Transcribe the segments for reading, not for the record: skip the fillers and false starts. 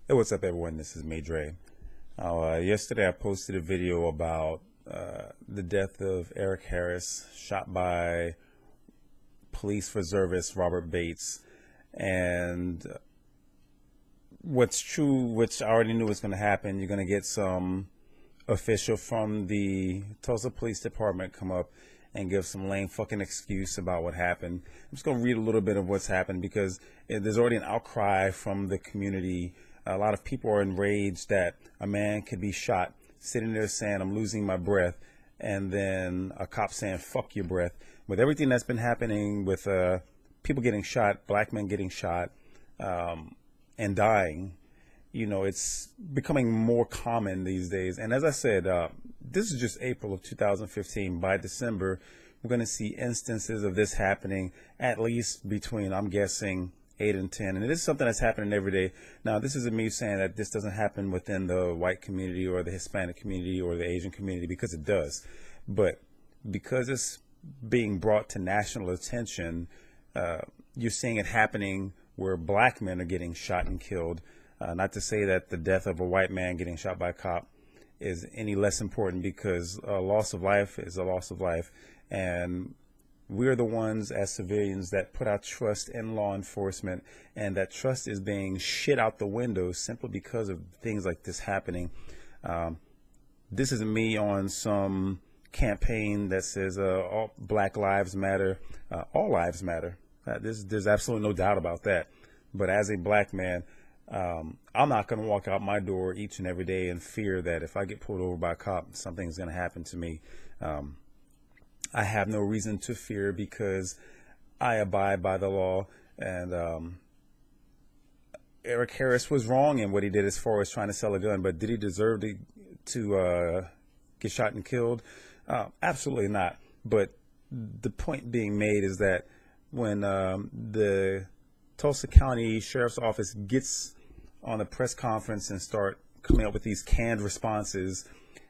Hey, what's up, everyone? This is Dre. Yesterday, I posted a video about the death of Eric Harris, shot by police reservist Robert Bates. And what's true, which I already knew was going to happen, you're going to get some official from the Tulsa Police Department come up and give some lame fucking excuse about what happened. I'm just going to read a little bit of what's happened because there's already an outcry from the community. A lot of people are enraged that a man could be shot sitting there saying, "I'm losing my breath," and then a cop saying, "Fuck your breath." With everything that's been happening with people getting shot, black men getting shot, and dying, it's becoming more common these days. And as I said, this is just April of 2015. By December, we're going to see instances of this happening at least between, I'm guessing, 8 and 10. And it is something that's happening every day. Now, this isn't me saying that this doesn't happen within the white community or the Hispanic community or the Asian community, because it does. But because it's being brought to national attention, you're seeing it happening where black men are getting shot and killed. Not to say that the death of a white man getting shot by a cop is any less important, because a loss of life is a loss of life. And we're the ones as civilians that put our trust in law enforcement, and that trust is being shit out the window simply because of things like this happening. This isn't me on some campaign that says all Black Lives Matter. All lives matter. There's absolutely no doubt about that. But as a black man, I'm not going to walk out my door each and every day in fear that if I get pulled over by a cop, something's going to happen to me. I have no reason to fear because I abide by the law. And Eric Harris was wrong in what he did as far as trying to sell a gun, but did he deserve to get shot and killed? Absolutely not. But the point being made is that when the Tulsa County Sheriff's Office gets on a press conference and start coming up with these canned responses,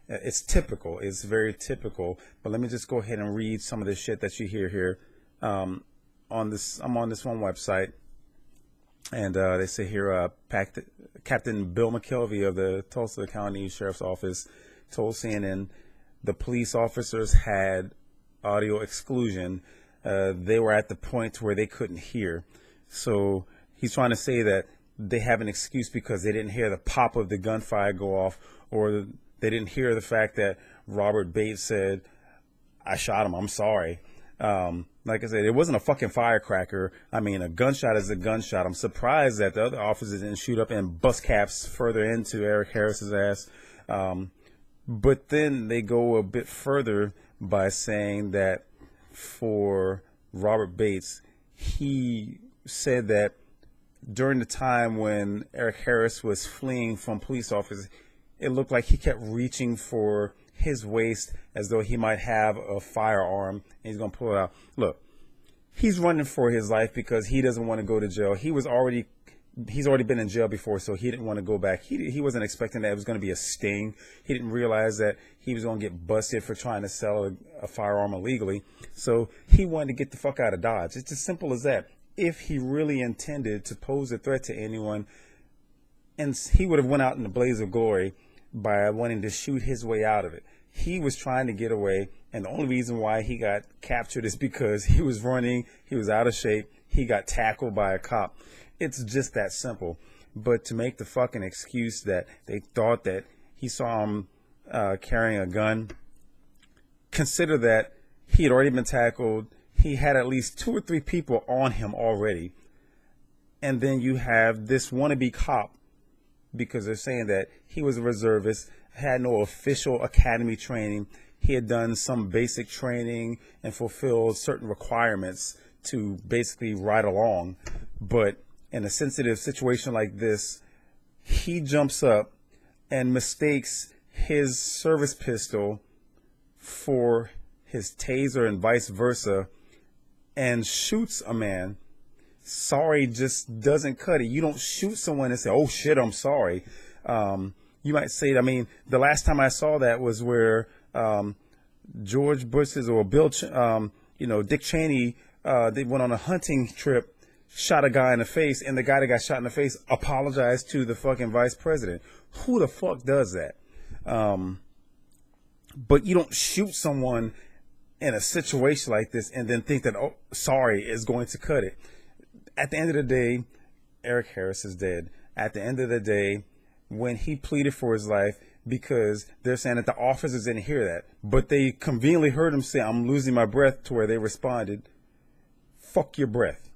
it's typical. It's very typical. But let me just go ahead and read some of the shit that you hear here. I'm on this one website, and they say here, Captain Bill McKelvey of the Tulsa County Sheriff's Office told CNN the police officers had audio exclusion. They were at the point where they couldn't hear. So he's trying to say that they have an excuse because they didn't hear the pop of the gunfire go off, or they didn't hear the fact that Robert Bates said, "I shot him, I'm sorry." Like I said, it wasn't a fucking firecracker. I mean, a gunshot is a gunshot. I'm surprised that the other officers didn't shoot up and bust caps further into Eric Harris's ass. But then they go a bit further by saying that for Robert Bates, he said that during the time when Eric Harris was fleeing from police officers, it looked like he kept reaching for his waist as though he might have a firearm and he's going to pull it out. Look, he's running for his life because he doesn't want to go to jail. He's already been in jail before, so he didn't want to go back. He wasn't expecting that it was going to be a sting. He didn't realize that he was going to get busted for trying to sell a firearm illegally. So he wanted to get the fuck out of Dodge. It's as simple as that. If he really intended to pose a threat to anyone, and he would have went out in a blaze of glory by wanting to shoot his way out of it. He was trying to get away, and the only reason why he got captured is because he was running, he was out of shape, he got tackled by a cop. It's just that simple. But to make the fucking excuse that they thought that he saw him carrying a gun, consider that he had already been tackled. He had at least 2 or 3 people on him already. And then you have this wannabe cop, because they're saying that he was a reservist, had no official academy training. He had done some basic training and fulfilled certain requirements to basically ride along. But in a sensitive situation like this, he jumps up and mistakes his service pistol for his taser and vice versa, and shoots a man. Sorry just doesn't cut it. You don't shoot someone and say, "Oh shit, I'm sorry." You might say, I mean, the last time I saw that was where George Bush's or Dick Cheney, they went on a hunting trip shot a guy in the face, and the guy that got shot in the face apologized to the fucking vice president. Who the fuck does that? But you don't shoot someone in a situation like this and then think that, oh, sorry is going to cut it. At the end of the day, Eric Harris is dead. At the end of the day, when he pleaded for his life, because they're saying that the officers didn't hear that, but they conveniently heard him say, I'm losing my breath, to where they responded, fuck your breath.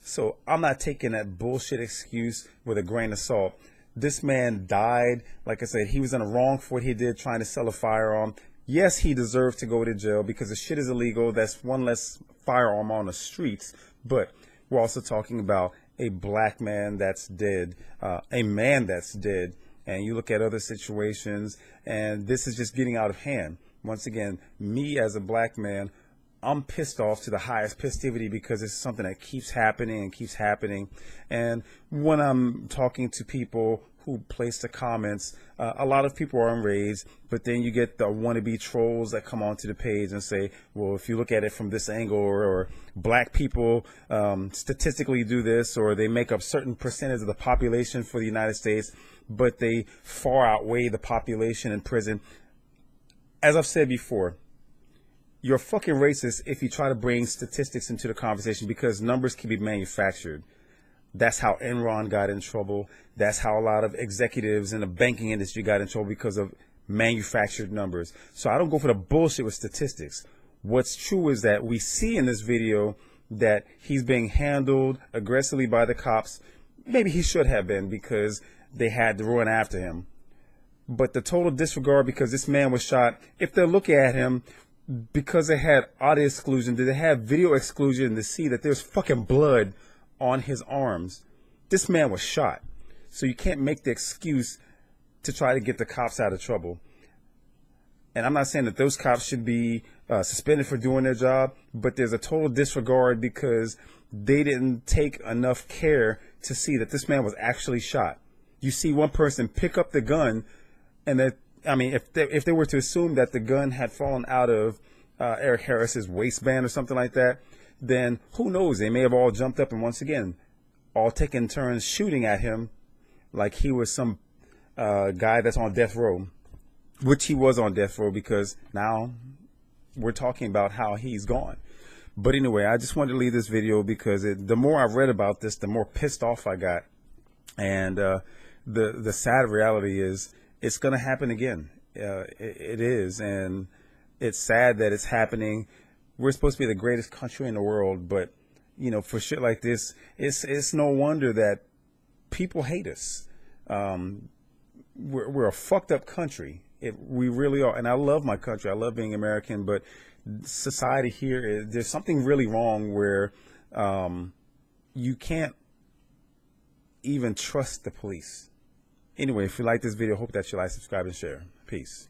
So I'm not taking that bullshit excuse with a grain of salt. This man died. Like I said, he was in the wrong for what he did, trying to sell a firearm. Yes, he deserved to go to jail because the shit is illegal. That's one less firearm on the streets. But we're also talking about a black man that's dead, a man that's dead. And you look at other situations, and this is just getting out of hand. Once again, me as a black man, I'm pissed off to the highest pistivity because it's something that keeps happening and keeps happening. And when I'm talking to people who place the comments, a lot of people are enraged, but then you get the wannabe trolls that come onto the page and say, well, if you look at it from this angle, or black people statistically do this, or they make up certain percentage of the population for the United States, but they far outweigh the population in prison. As I've said before, you're fucking racist if you try to bring statistics into the conversation, because numbers can be manufactured. That's how Enron got in trouble. That's how a lot of executives in the banking industry got in trouble, because of manufactured numbers. So I don't go for the bullshit with statistics. What's true is that we see in this video that he's being handled aggressively by the cops. Maybe he should have been, because they had to run after him. But the total disregard, because this man was shot, if they're looking at him, because they had audio exclusion, did they have video exclusion to see that there's fucking blood on his arms? This man was shot. So you can't make the excuse to try to get the cops out of trouble. And I'm not saying that those cops should be suspended for doing their job, but there's a total disregard because they didn't take enough care to see that this man was actually shot. You see one person pick up the gun, and that, I mean, if they were to assume that the gun had fallen out of Eric Harris's waistband or something like that, then who knows? They may have all jumped up and once again, all taken turns shooting at him like he was some guy that's on death row, which he was on death row, because now we're talking about how he's gone. But anyway, I just wanted to leave this video because the more I've read about this, the more pissed off I got. And the sad reality is it's going to happen again. It is. And it's sad that it's happening. We're supposed to be the greatest country in the world, but you know, for shit like this, it's no wonder that people hate us. We're a fucked up country. We really are. And I love my country. I love being American, but society here, there's something really wrong where you can't even trust the police. Anyway, if you like this video, hope that you like, subscribe, and share. Peace.